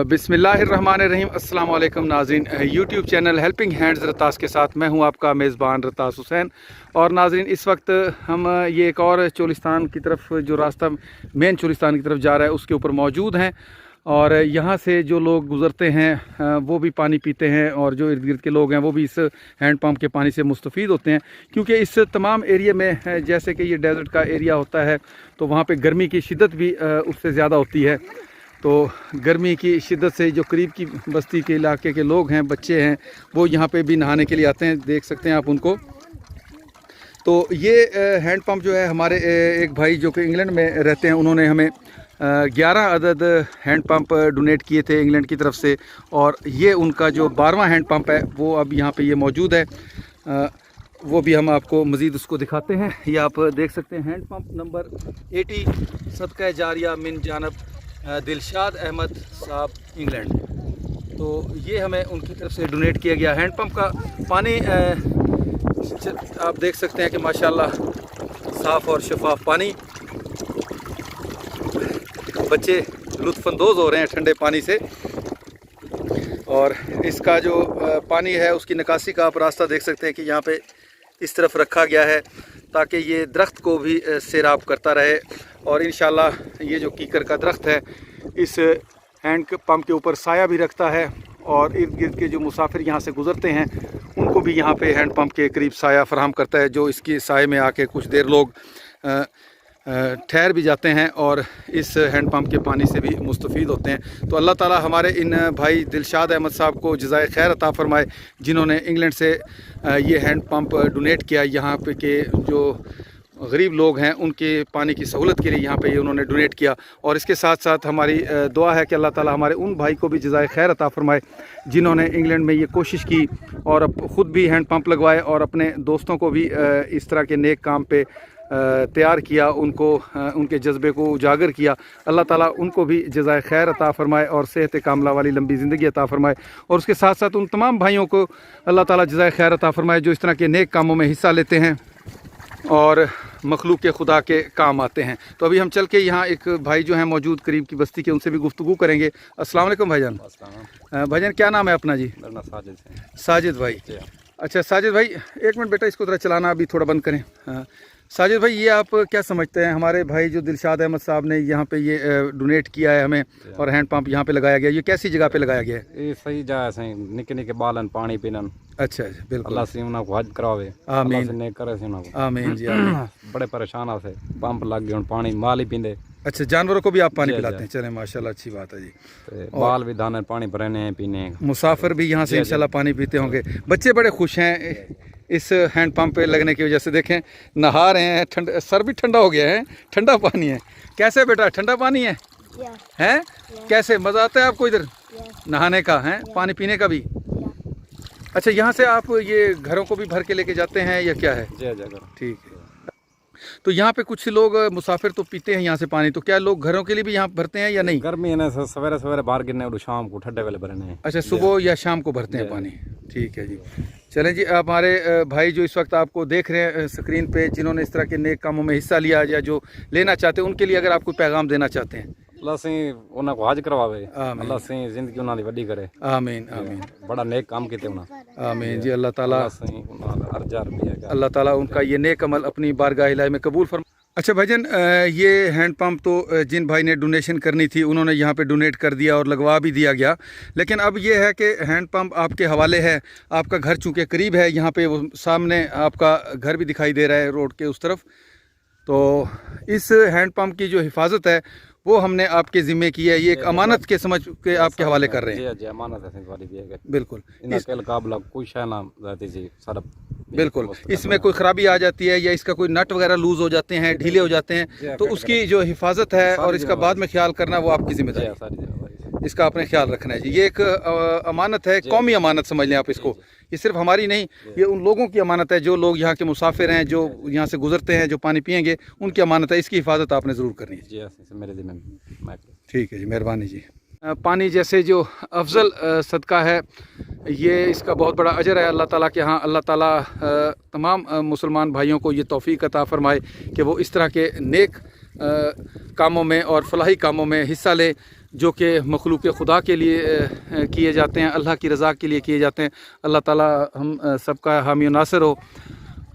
बिस्मिल्लाहिर्रहमानिर्रहीम। अस्सलाम वालेकुम नाज़रीन, यूट्यूब चैनल हेल्पिंग हैंड्स रतास के साथ मैं हूं आपका मेज़बान रतास हुसैन। और नाज़रीन, इस वक्त हम ये एक और चोलिस्तान की तरफ, जो रास्ता मेन चोलिस्तान की तरफ जा रहा है, उसके ऊपर मौजूद हैं। और यहाँ से जो लोग गुज़रते हैं वो भी पानी पीते हैं, और जो इर्द गिर्द के लोग हैं वो भी इस हैंड पम्प के पानी से मुस्तफ़ीद होते हैं। क्योंकि इस तमाम एरिया में, जैसे कि ये डेजर्ट का एरिया होता है, तो वहाँ पे गर्मी की शिद्दत भी उससे ज़्यादा होती है। तो गर्मी की शिद्दत से जो करीब की बस्ती के इलाके के लोग हैं, बच्चे हैं, वो यहाँ पे भी नहाने के लिए आते हैं। देख सकते हैं आप उनको। तो ये हैंड पम्प जो है, हमारे एक भाई जो कि इंग्लैंड में रहते हैं, उन्होंने हमें 11 अदद हैंड पंप डोनेट किए थे इंग्लैंड की तरफ से। और ये उनका जो 12वां हैंड पंप है वो अब यहाँ पे ये मौजूद है। वो भी हम आपको मज़ीद उसको दिखाते हैं। ये आप देख सकते हैं, हैंड पंप नंबर 80, सदका जारिया मिन जानब दिलशाद अहमद साहब, इंग्लैंड। तो ये हमें उनकी तरफ से डोनेट किया गया हैंड पंप का पानी। आप देख सकते हैं कि माशाल्लाह साफ़ और शफाफ पानी। बच्चे लुत्फ़अंदोज़ हो रहे हैं ठंडे पानी से। और इसका जो पानी है, उसकी निकासी का आप रास्ता देख सकते हैं कि यहाँ पे इस तरफ रखा गया है, ताकि ये दरख्त को भी सैराब करता रहे। और इंशाल्लाह ये जो कीकर का दरख्त है, इस हैंड पंप के ऊपर साया भी रखता है। और इर्द गिर्द के जो मुसाफिर यहाँ से गुज़रते हैं, उनको भी यहाँ पे हैंड पंप के करीब साया फराहम करता है, जो इसकी साए में आके कुछ देर लोग ठहर भी जाते हैं और इस हैंड पंप के पानी से भी मुस्तफ़ीद होते हैं। तो अल्लाह ताला हमारे इन भाई दिलशाद अहमद साहब को जज़ाए खैर अता फ़रमाए, जिन्होंने इंग्लैंड से ये हैंड पंप डोनेट किया। यहाँ पे के जो गरीब लोग हैं, उनके पानी की सहूलत के लिए यहाँ पे ये उन्होंने डोनेट किया। और इसके साथ साथ हमारी दुआ है कि अल्लाह ताला हमारे उन भाई को भी जज़ाए खैर अता फ़रमाए, जिन्होंने इंग्लैंड में ये कोशिश की और ख़ुद भी हैंड पंप लगवाए और अपने दोस्तों को भी इस तरह के नेक काम पे तैयार किया, उनको उनके जज्बे को उजागर किया। अल्लाह ताला उनको भी जज़ाए खैर अता फ़रमाए और सेहत कामला वाली लंबी ज़िंदगी अता फ़रमाए। और उसके साथ साथ उन तमाम भाइयों को अल्लाह ताला जज़ाए खैर अता फ़रमाए जो इस तरह के नेक कामों में हिस्सा लेते हैं और मखलूक के खुदा के काम आते हैं। तो अभी हम चल के यहाँ एक भाई जो हैं मौजूद करीब की बस्ती के, उनसे भी गुफ्तगू करेंगे। अस्सलाम वालेकुम भाईजान। भाईजान, क्या नाम है अपना जी? साजिद। साजिद भाई। अच्छा साजिद भाई, एक मिनट बेटा, इसको ज़रा चलाना अभी थोड़ा बंद करें। हाँ साजिद भाई, ये आप क्या समझते हैं, हमारे भाई जो दिलशाद अहमद साहब ने यहाँ पे ये डोनेट किया है हमें, और हैंड पंप यहाँ पे लगाया गया, ये कैसी जगह पे लगाया गया है? ये सही जगह है, सही निके निके बालन पानी पीनन। अच्छा बिल्कुल। अल्लाह से उन्हें हज करावे, आमीन से नेक करे से उन्हें। आमीन जी आमीन। बड़े परेशान से पंप लग गए, पानी माल ही पींदे। अच्छा, जानवरों को भी आप पानी पिलाते हैं? चलें माशाल्लाह, अच्छी बात है जी। बाल भी दाने पानी भरने हैं, पीने। मुसाफिर भी यहाँ से इंशाल्लाह पानी पीते होंगे। बच्चे बड़े खुश हैं इस हैंड पंप पे लगने की वजह से। देखें, नहा रहे हैं, ठंड, सर भी ठंडा हो गया है, ठंडा पानी है। कैसे बेटा, ठंडा पानी है? हैं? कैसे मज़ा आता है आपको इधर नहाने का, है पानी पीने का भी? अच्छा, यहाँ से आप ये घरों को भी भर के लेके जाते हैं या क्या है? ठीक है। तो यहाँ पे कुछ लोग मुसाफिर तो पीते हैं यहाँ से पानी, तो क्या लोग घरों के लिए भी यहाँ भरते हैं या नहीं? गर्मी है ना, सवेरे सवेरे बाहर गिरने और शाम को ठंडे वाले भरने हैं। अच्छा, सुबह या शाम को भरते हैं पानी। ठीक है जी। चलें जी, हमारे भाई जो इस वक्त आपको देख रहे हैं स्क्रीन पे, जिन्होंने इस तरह के नेक कामों में हिस्सा लिया या जो लेना चाहते हैं, उनके लिए अगर आप कोई पैगाम देना चाहते हैं? अल्लाह से उन्हें को हज करवावे, अल्लाह से जिंदगी उन्हां दी वड्डी करे। आमीन आमीन। बड़ा नेक काम कीते उन्हां। आमीन जी। अल्लाह ताला अल्लाह ताला उनका ये नेक अमल अपनी बारगाह इलाही में कबूल फरमा। अच्छा भाईजान, ये हैंड पंप तो जिन भाई ने डोनेशन करनी थी, उन्होंने यहाँ पे डोनेट कर दिया और लगवा भी दिया गया। लेकिन अब ये है कि हैंड पंप आपके हवाले है। आपका घर चूँकि करीब है, यहाँ पे वो सामने आपका घर भी दिखाई दे रहा है रोड के उस तरफ। तो इस हैंड पंप की जो हिफाजत है वो हमने आपके ज़िम्मे की है। ये एक अमानत के समझ के आपके हवाले कर रहे हैं। जी अमानत है। बिल्कुल। बिल्कुल, इसमें कोई ख़राबी आ जाती है या इसका कोई नट वगैरह लूज़ हो जाते हैं, ढीले हो जाते हैं, तो उसकी जो हिफाजत है और इसका बाद में ख्याल करना, वो आपकी जिम्मेदारी है। इसका आपने ख्याल रखना है जी। ये एक अमानत है, कौमी अमानत समझ लें आप इसको। ये सिर्फ हमारी नहीं, ये उन लोगों की अमानत है जो लोग यहाँ के मुसाफिर हैं, जो यहाँ से गुजरते हैं, जो पानी पियेंगे, उनकी अमानत है। इसकी हिफाजत आपने ज़रूर करनी है। जी मेरे ज़िम्मे में। ठीक है जी, मेहरबानी जी। پانی جیسے جو افضل صدقہ ہے، یہ اس کا بہت بڑا اجر ہے اللہ تعالیٰ کے ہاں۔ اللہ تعالیٰ تمام مسلمان بھائیوں کو یہ توفیق عطا فرمائے کہ وہ اس طرح کے نیک کاموں میں اور فلاحی کاموں میں حصہ لیں جو کہ مخلوق خدا کے لیے کیے جاتے ہیں، اللہ کی رضا کے لیے کیے جاتے ہیں۔ اللہ تعالیٰ ہم سب کا حامی و ناصر ہو۔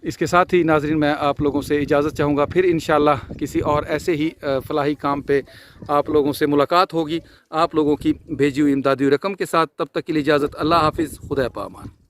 اس کے ساتھ ہی ناظرین میں آپ لوگوں سے اجازت چاہوں گا، پھر انشاءاللہ کسی اور ایسے ہی فلاحی کام پہ آپ لوگوں سے ملاقات ہوگی آپ لوگوں کی بھیجی ہوئی امدادی رقم کے ساتھ۔ تب تک کے لیے اجازت، اللہ حافظ، خدا پامان۔